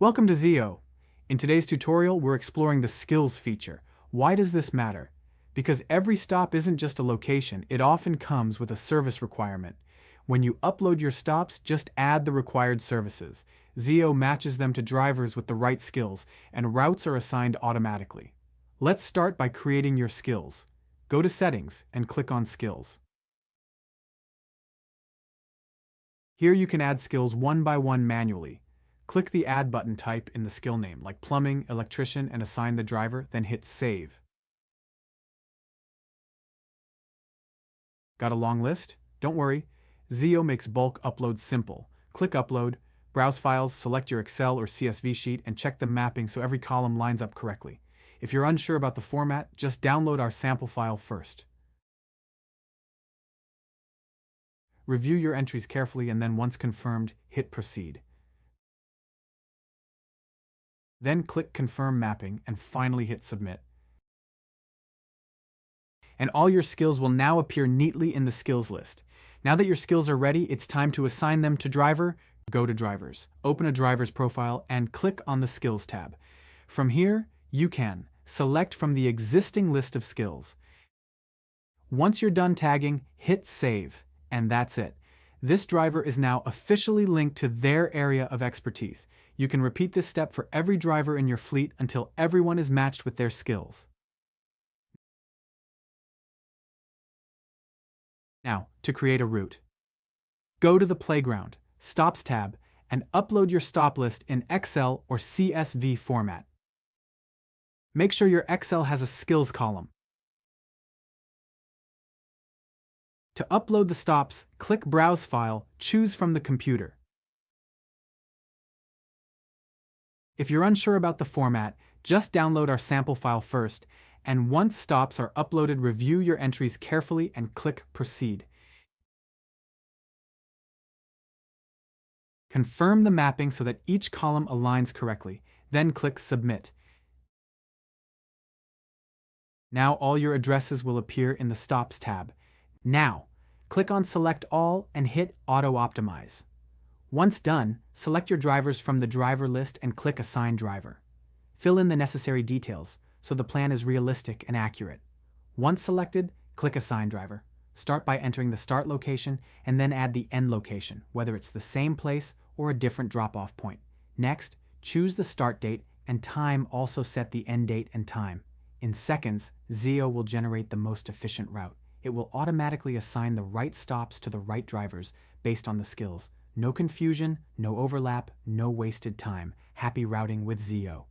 Welcome to Zeo. In today's tutorial, we're exploring the skills feature. Why does this matter? Because every stop isn't just a location, it often comes with a service requirement. When you upload your stops, just add the required services. Zeo matches them to drivers with the right skills, and routes are assigned automatically. Let's start by creating your skills. Go to Settings and click on Skills. Here you can add skills one by one manually. Click the Add button, type in the skill name, like plumbing, electrician, and assign the driver, then hit Save. Got a long list? Don't worry, Zeo makes bulk uploads simple. Click Upload, browse files, select your Excel or CSV sheet, and check the mapping so every column lines up correctly. If you're unsure about the format, just download our sample file first. Review your entries carefully and then, once confirmed, hit Proceed. Then click Confirm Mapping and finally hit Submit. And all your skills will now appear neatly in the skills list. Now that your skills are ready, it's time to assign them to driver. Go to Drivers, open a driver's profile, and click on the Skills tab. From here, you can select from the existing list of skills. Once you're done tagging, hit Save, and that's it. This driver is now officially linked to their area of expertise. You can repeat this step for every driver in your fleet until everyone is matched with their skills. Now, to create a route. Go to the Playground, Stops tab, and upload your stop list in Excel or CSV format. Make sure your Excel has a skills column. To upload the stops, click Browse File, choose from the computer. If you're unsure about the format, just download our sample file first, and once stops are uploaded, review your entries carefully and click Proceed. Confirm the mapping so that each column aligns correctly, then click Submit. Now all your addresses will appear in the Stops tab. Now, click on Select All and hit Auto Optimize. Once done, select your drivers from the driver list and click Assign Driver. Fill in the necessary details so the plan is realistic and accurate. Once selected, click Assign Driver. Start by entering the start location and then add the end location, whether it's the same place or a different drop-off point. Next, choose the start date and time, also set the end date and time. In seconds, Zeo will generate the most efficient route. It will automatically assign the right stops to the right drivers based on the skills. No confusion, no overlap, no wasted time. Happy routing with Zeo.